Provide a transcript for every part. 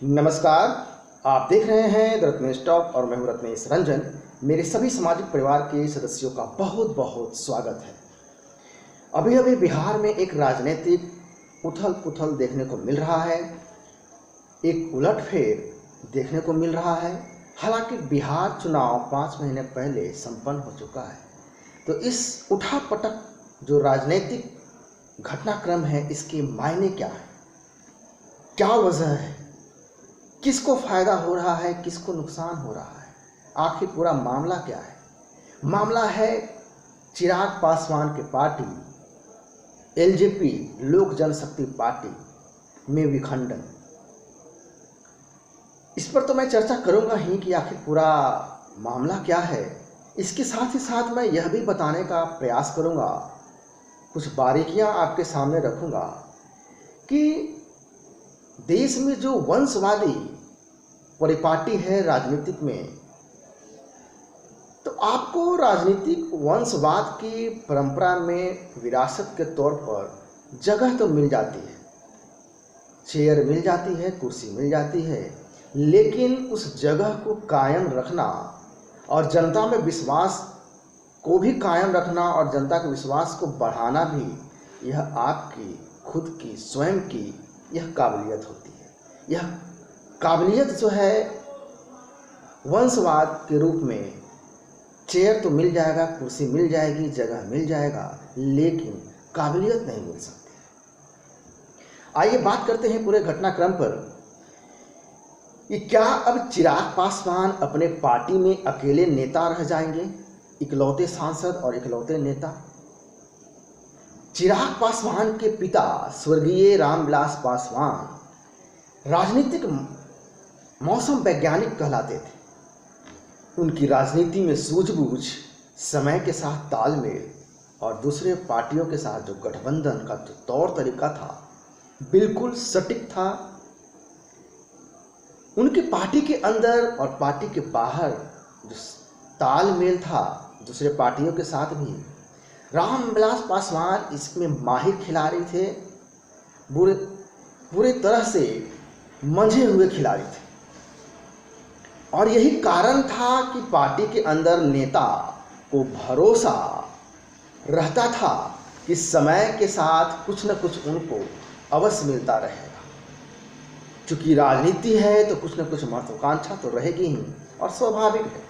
नमस्कार। आप देख रहे हैं द रत्नेश टॉक और मैं हूं रत्नेश रंजन। मेरे सभी सामाजिक परिवार के सदस्यों का बहुत बहुत स्वागत है। अभी अभी बिहार में एक राजनीतिक उथल पुथल देखने को मिल रहा है, एक उलटफेर देखने को मिल रहा है। हालांकि बिहार चुनाव 5 महीने पहले संपन्न हो चुका है, तो इस उठापटक जो राजनीतिक घटनाक्रम है, इसके मायने क्या है, क्या वजह है, किसको फायदा हो रहा है, किसको नुकसान हो रहा है, आखिर पूरा मामला क्या है। मामला है चिराग पासवान की पार्टी एलजेपी लोक जनशक्ति पार्टी में विखंडन। इस पर तो मैं चर्चा करूंगा ही कि आखिर पूरा मामला क्या है। इसके साथ ही साथ मैं यह भी बताने का प्रयास करूंगा, कुछ बारीकियां आपके सामने रखूंगा कि देश में जो वंशवादी परिपाटी है राजनीतिक में, तो आपको राजनीतिक वंशवाद की परंपरा में विरासत के तौर पर जगह तो मिल जाती है, चेयर मिल जाती है, कुर्सी मिल जाती है, लेकिन उस जगह को कायम रखना और जनता में विश्वास को भी कायम रखना और जनता के विश्वास को बढ़ाना भी, यह आपकी खुद की स्वयं की यह काबिलियत होती है। यह काबिलियत जो है वंशवाद के रूप में, चेयर तो मिल जाएगा, कुर्सी मिल जाएगी, जगह मिल जाएगा, लेकिन काबिलियत नहीं मिल सकती। आइए बात करते हैं पूरे घटनाक्रम पर कि क्या अब चिराग पासवान अपने पार्टी में अकेले नेता रह जाएंगे, इकलौते सांसद और इकलौते नेता। चिराग पासवान के पिता स्वर्गीय रामविलास पासवान राजनीतिक मौसम वैज्ञानिक कहलाते थे। उनकी राजनीति में सूझबूझ, समय के साथ तालमेल और दूसरे पार्टियों के साथ जो गठबंधन का जो तौर तरीका था, बिल्कुल सटीक था। उनकी पार्टी के अंदर और पार्टी के बाहर जो तालमेल था दूसरे पार्टियों के साथ भी, रामविलास पासवान इसमें माहिर खिलाड़ी थे, पूरे तरह से मंझे हुए खिलाड़ी थे। और यही कारण था कि पार्टी के अंदर नेता को भरोसा रहता था कि समय के साथ कुछ न कुछ उनको अवश्य मिलता रहेगा। चूंकि राजनीति है तो कुछ न कुछ महत्वाकांक्षा तो रहेगी ही, और स्वाभाविक है।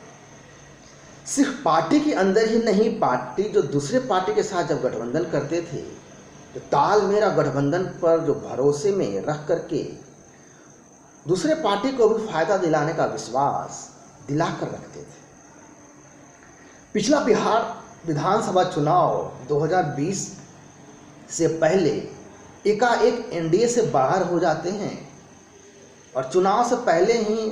सिर्फ पार्टी के अंदर ही नहीं, पार्टी जो दूसरे पार्टी के साथ जब गठबंधन करते थे, तो तालमेल और गठबंधन पर जो भरोसे में रख करके दूसरे पार्टी को भी फायदा दिलाने का विश्वास दिलाकर रखते थे। पिछला बिहार विधानसभा चुनाव 2020 से पहले एकाएक एनडीए से बाहर हो जाते हैं और चुनाव से पहले ही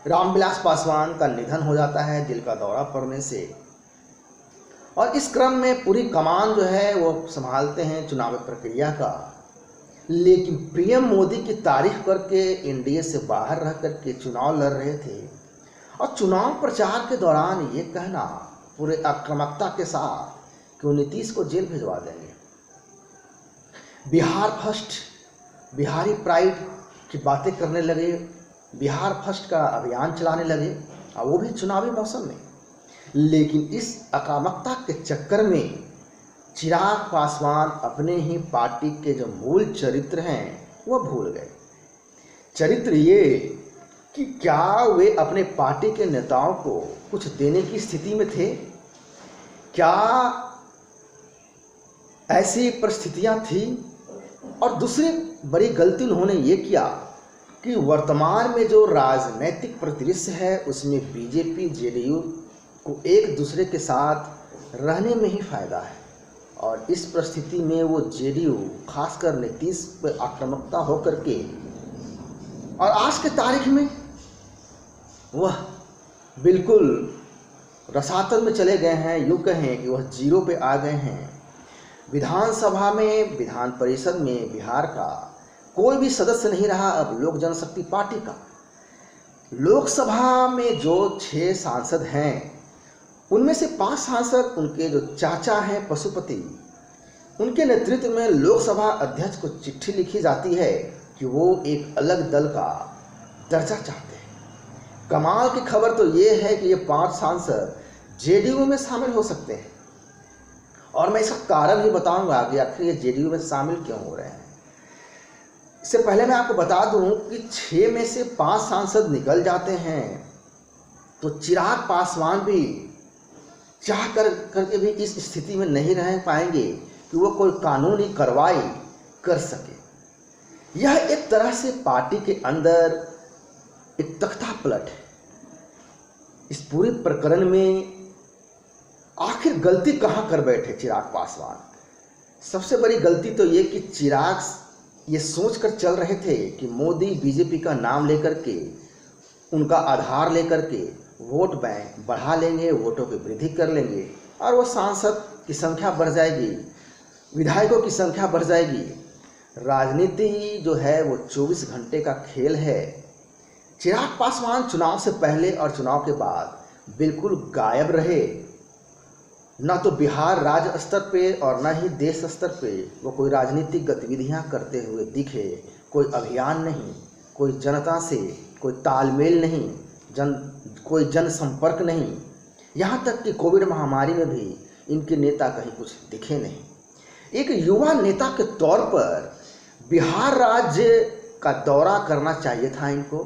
रामविलास पासवान का निधन हो जाता है दिल का दौरा पड़ने से। और इस क्रम में पूरी कमान जो है वो संभालते हैं चुनावी प्रक्रिया का। लेकिन पीएम मोदी की तारीफ करके एनडीए से बाहर रह करके चुनाव लड़ रहे थे, और चुनाव प्रचार के दौरान ये कहना पूरे आक्रामकता के साथ कि वो नीतीश को जेल भिजवा देंगे, बिहार फर्स्ट, बिहारी प्राइड की बातें करने लगे, बिहार फर्स्ट का अभियान चलाने लगे, और वो भी चुनावी मौसम में। लेकिन इस आक्रामकता के चक्कर में चिराग पासवान अपने ही पार्टी के जो मूल चरित्र हैं वह भूल गए। चरित्र ये कि क्या वे अपने पार्टी के नेताओं को कुछ देने की स्थिति में थे, क्या ऐसी परिस्थितियां थी। और दूसरी बड़ी गलती उन्होंने ये किया कि वर्तमान में जो राजनीतिक परिदृश्य है उसमें बीजेपी जेडीयू को एक दूसरे के साथ रहने में ही फायदा है, और इस परिस्थिति में वो जेडीयू खासकर नीतीश पर आक्रामकता होकर के, और आज के तारीख में वह बिल्कुल रसातल में चले गए हैं, यूँ कहें कि वह जीरो पे आ गए हैं। विधानसभा में, विधान परिषद में बिहार का कोई भी सदस्य नहीं रहा अब लोक जनशक्ति पार्टी का। लोकसभा में जो 6 सांसद हैं, उनमें से 5 सांसद उनके जो चाचा हैं पशुपति, उनके नेतृत्व में लोकसभा अध्यक्ष को चिट्ठी लिखी जाती है कि वो एक अलग दल का दर्जा चाहते हैं। कमाल की खबर तो ये है कि ये 5 सांसद जेडीयू में शामिल हो सकते हैं, और मैं इसका कारण ही बताऊंगा कि आखिर ये जेडीयू में शामिल क्यों हो रहे हैं। इससे पहले मैं आपको बता दूं कि 6 में से 5 सांसद निकल जाते हैं तो चिराग पासवान भी चाह करके भी इस स्थिति में नहीं रह पाएंगे कि वो कोई कानूनी कार्रवाई कर सके। यह एक तरह से पार्टी के अंदर एक तख्ता पलट है। इस पूरे प्रकरण में आखिर गलती कहां कर बैठे चिराग पासवान? सबसे बड़ी गलती तो ये कि चिराग ये सोचकर चल रहे थे कि मोदी बीजेपी का नाम लेकर के, उनका आधार लेकर के वोट बैंक बढ़ा लेंगे, वोटों की वृद्धि कर लेंगे और वो सांसद की संख्या बढ़ जाएगी, विधायकों की संख्या बढ़ जाएगी। राजनीति जो है वो 24 घंटे का खेल है। चिराग पासवान चुनाव से पहले और चुनाव के बाद बिल्कुल गायब रहे। न तो बिहार राज्य स्तर पे और न ही देश स्तर पे वो कोई राजनीतिक गतिविधियां करते हुए दिखे। कोई अभियान नहीं, कोई जनता से कोई तालमेल नहीं, कोई जनसंपर्क नहीं। यहाँ तक कि कोविड महामारी में भी इनके नेता कहीं कुछ दिखे नहीं। एक युवा नेता के तौर पर बिहार राज्य का दौरा करना चाहिए था इनको,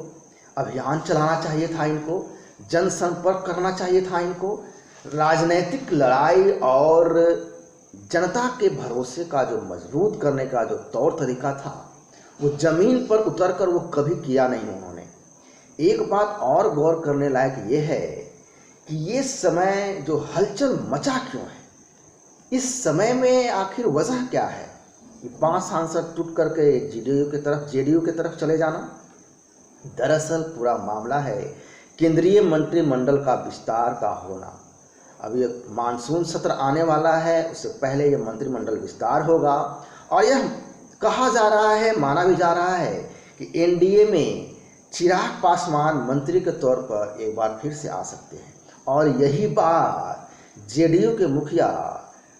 अभियान चलाना चाहिए था इनको, जनसंपर्क करना चाहिए था इनको। राजनीतिक लड़ाई और जनता के भरोसे का जो मजबूत करने का जो तौर तरीका था वो ज़मीन पर उतरकर वो कभी किया नहीं उन्होंने। एक बात और गौर करने लायक ये है कि ये समय जो हलचल मचा क्यों है, इस समय में आखिर वजह क्या है? ये 5 सांसद टूट करके जेडीयू की तरफ चले जाना। दरअसल पूरा मामला है केंद्रीय मंत्रिमंडल का विस्तार का होना। अभी एक मानसून सत्र आने वाला है, उससे पहले ये मंत्रिमंडल विस्तार होगा और यह कहा जा रहा है, माना भी जा रहा है कि एनडीए में चिराग पासवान मंत्री के तौर पर एक बार फिर से आ सकते हैं। और यही बात जेडीयू के मुखिया,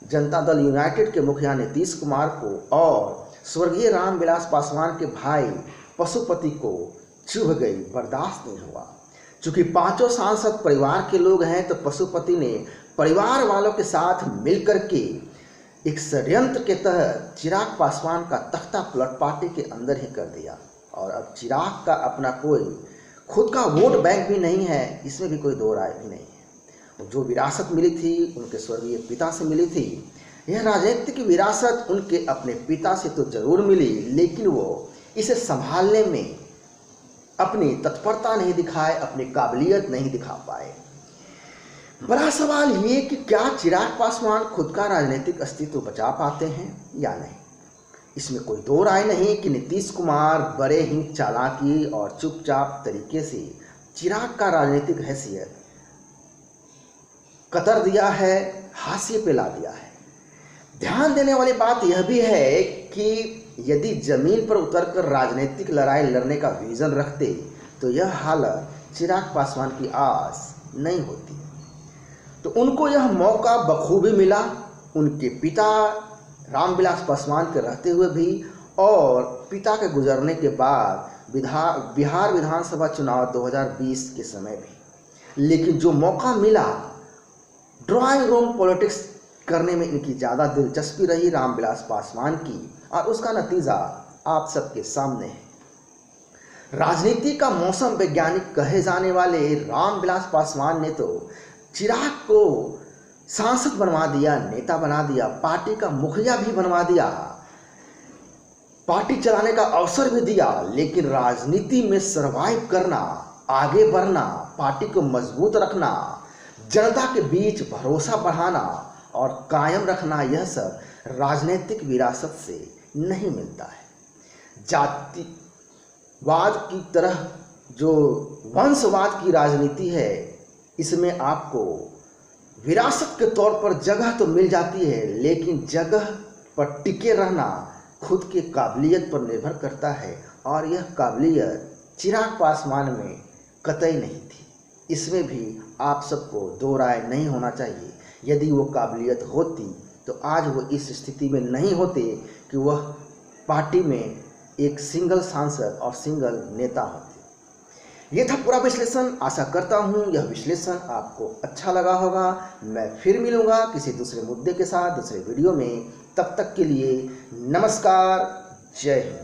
जनता दल यूनाइटेड के मुखिया नीतीश कुमार को और स्वर्गीय रामविलास पासवान के भाई पशुपति को चुभ गई, बर्दाश्त नहीं हुआ। चूँकि 5 सांसद परिवार के लोग हैं तो पशुपति ने परिवार वालों के साथ मिलकर के एक षड्यंत्र के तहत चिराग पासवान का तख्ता पलट पार्टी के अंदर ही कर दिया। और अब चिराग का अपना कोई खुद का वोट बैंक भी नहीं है, इसमें भी कोई दो राय भी नहीं है। जो विरासत मिली थी उनके स्वर्गीय पिता से मिली थी, यह राजनीतिक विरासत उनके अपने पिता से तो जरूर मिली, लेकिन वो इसे संभालने में अपनी तत्परता नहीं दिखाए, अपनी काबिलियत नहीं दिखा पाए। बड़ा सवाल ये कि क्या चिराग पासवान खुद का राजनीतिक अस्तित्व बचा पाते हैं या नहीं। इसमें कोई दो राय नहीं कि नीतीश कुमार बड़े ही चालाकी और चुपचाप तरीके से चिराग का राजनीतिक हैसियत कतर दिया है, हाशिए पे ला दिया है। ध्यान देने वाली बात यह भी है कि यदि जमीन पर उतरकर राजनीतिक लड़ाई लड़ने का विजन रखते तो यह हालत चिराग पासवान की आस नहीं होती। तो उनको यह मौका बखूबी मिला, उनके पिता रामविलास पासवान के रहते हुए भी और पिता के गुजरने के बाद बिहार विधानसभा चुनाव 2020 के समय भी। लेकिन जो मौका मिला, ड्राइंग रूम पॉलिटिक्स करने में इनकी ज़्यादा दिलचस्पी रही रामविलास पासवान की, और उसका नतीजा आप सबके सामने है। राजनीति का मौसम वैज्ञानिक कहे जाने वाले रामविलास पासवान ने तो चिराग को सांसद बनवा दिया, नेता बना दिया, पार्टी का मुखिया भी बनवा दिया, पार्टी चलाने का अवसर भी दिया। लेकिन राजनीति में सरवाइव करना, आगे बढ़ना, पार्टी को मजबूत रखना, जनता के बीच भरोसा बढ़ाना और कायम रखना, यह सब राजनीतिक विरासत से नहीं मिलता है। जातिवाद की तरह जो वंशवाद की राजनीति है, इसमें आपको विरासत के तौर पर जगह तो मिल जाती है, लेकिन जगह पर टिके रहना खुद के काबिलियत पर निर्भर करता है। और यह काबिलियत चिराग पासवान में कतई नहीं थी। इसमें भी आप सबको दो राय नहीं होना चाहिए। यदि वो काबिलियत होती तो आज वो इस स्थिति में नहीं होते कि वह पार्टी में एक सिंगल सांसद और सिंगल नेता होते। ये था पूरा विश्लेषण। आशा करता हूँ यह विश्लेषण आपको अच्छा लगा होगा। मैं फिर मिलूँगा किसी दूसरे मुद्दे के साथ दूसरे वीडियो में। तब तक के लिए नमस्कार, जय हिंद।